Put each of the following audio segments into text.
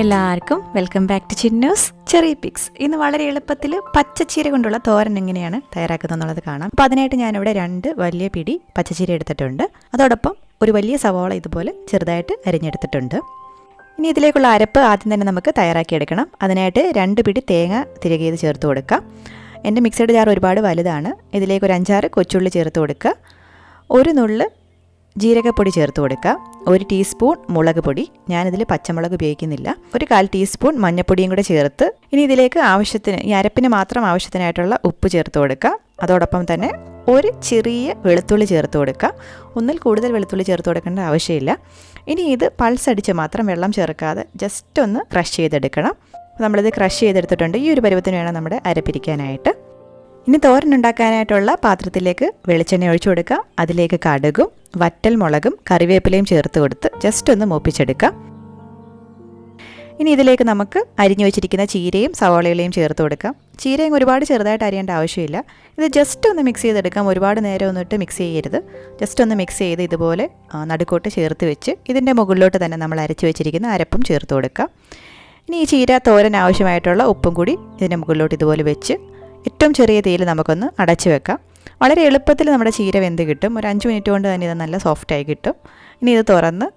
എല്ലാവർക്കും welcome back to Chinnoos ചെറിയ pics. ഇന്ന് വളരെ എളുപ്പത്തിൽ പച്ചച്ചീര കൊണ്ടുള്ള തോരൻ എങ്ങനെയാണ് തയ്യാറാക്കുന്നത് എന്നുള്ളത് കാണാം. അപ്പോൾ അതിനായിട്ട് ഞാനിവിടെ 2 വലിയ പിടി പച്ചച്ചീര എടുത്തിട്ടുണ്ട്. അതോടൊപ്പം ഒരു വലിയ സവാള ഇതുപോലെ ചെറുതായിട്ട് അരിഞ്ഞെടുത്തിട്ടുണ്ട്. ഇനി ഇതിലേക്കുള്ള അരപ്പ് ആദ്യം തന്നെ നമുക്ക് തയ്യാറാക്കിയെടുക്കണം. അതിനായിട്ട് 2 പിടി തേങ്ങ തിരകിയത് ചേർത്ത് കൊടുക്കാം. എൻ്റെ മിക്സഡ് ജാർ ഒരുപാട് വലുതാണ്. ഇതിലേക്ക് ഒരു 5-6 കൊച്ചുള്ളി ചേർത്ത് കൊടുക്കുക. ഒരു നുള്ള് ജീരകപ്പൊടി ചേർത്ത് കൊടുക്കുക. 1 ടീസ്പൂൺ മുളക് പൊടി, ഞാനിതിൽ പച്ചമുളക് ഉപയോഗിക്കുന്നില്ല. ഒരു 1/4 ടീസ്പൂൺ മഞ്ഞൾപ്പൊടിയും കൂടെ ചേർത്ത് ഇനി ഇതിലേക്ക് ആവശ്യത്തിന്, ഈ അരപ്പിന് മാത്രം ആവശ്യത്തിനായിട്ടുള്ള ഉപ്പ് ചേർത്ത് കൊടുക്കുക. അതോടൊപ്പം തന്നെ ഒരു ചെറിയ വെളുത്തുള്ളി ചേർത്ത് കൊടുക്കുക. ഒന്നിൽ കൂടുതൽ വെളുത്തുള്ളി ചേർത്ത് കൊടുക്കേണ്ട ആവശ്യമില്ല. ഇനി ഇത് പൾസ് അടിച്ച് മാത്രം, വെള്ളം ചേർക്കാതെ ജസ്റ്റ് ഒന്ന് ക്രഷ് ചെയ്തെടുക്കണം. നമ്മളിത് ക്രഷ് ചെയ്തെടുത്തിട്ടുണ്ട്. ഈ ഒരു പരുവത്തിന് വേണം നമ്മുടെ അരപ്പിരിക്കാനായിട്ട്. ഇനി തോരൻ ഉണ്ടാക്കാനായിട്ടുള്ള പാത്രത്തിലേക്ക് വെളിച്ചെണ്ണ ഒഴിച്ചു കൊടുക്കുക. അതിലേക്ക് കടുകും വറ്റൽ മുളകും കറിവേപ്പിലയും ചേർത്ത് കൊടുത്ത് ജസ്റ്റ് ഒന്ന് മൂപ്പിച്ചെടുക്കുക. ഇനി ഇതിലേക്ക് നമുക്ക് അരിഞ്ഞു വെച്ചിരിക്കുന്ന ചീരയും സവാളയിലയും ചേർത്ത് കൊടുക്കാം. ചീരയും ഒരുപാട് ചെറുതായിട്ട് അരിയേണ്ട ആവശ്യമില്ല. ഇത് ജസ്റ്റ് ഒന്ന് മിക്സ് ചെയ്തെടുക്കാം. ഒരുപാട് നേരം ഒന്നിട്ട് മിക്സ് ചെയ്യരുത്. ജസ്റ്റ് ഒന്ന് മിക്സ് ചെയ്ത് ഇതുപോലെ നടുക്കോട്ട് ചേർത്ത് വെച്ച് ഇതിൻ്റെ മുകളിലോട്ട് തന്നെ നമ്മൾ അരച്ച് വെച്ചിരിക്കുന്ന അരപ്പും ചേർത്ത് കൊടുക്കാം. ഇനി ഈ ചീര തോരൻ ആവശ്യമായിട്ടുള്ള ഉപ്പും കൂടി ഇതിൻ്റെ മുകളിലോട്ട് ഇതുപോലെ വെച്ച് ഏറ്റവും ചെറിയ തീയിൽ നമുക്കൊന്ന് അടച്ചു വെക്കാം. വളരെ എളുപ്പത്തിൽ നമ്മുടെ ചീര വെന്ത് കിട്ടും. ഒരു 5 മിനിറ്റ് കൊണ്ട് തന്നെ ഇത് നല്ല സോഫ്റ്റായി കിട്ടും. ഇനി ഇത് തുറന്ന്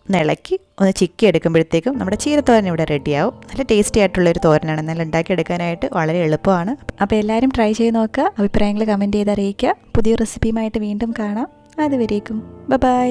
ഇളക്കി ഒന്ന് ചിക്കി എടുക്കുമ്പോഴത്തേക്കും നമ്മുടെ ചീരത്തോരൻ ഇവിടെ റെഡിയാവും. നല്ല ടേസ്റ്റി ആയിട്ടുള്ളൊരു തോരനാണ്. നല്ല ഉണ്ടാക്കിയെടുക്കാനായിട്ട് വളരെ എളുപ്പമാണ്. അപ്പോൾ എല്ലാവരും ട്രൈ ചെയ്ത് നോക്കുക. അഭിപ്രായങ്ങൾ കമൻറ്റ് ചെയ്ത് അറിയിക്കുക. പുതിയ റെസിപ്പിയുമായിട്ട് വീണ്ടും കാണാം. അതുവരേക്കും ബൈ.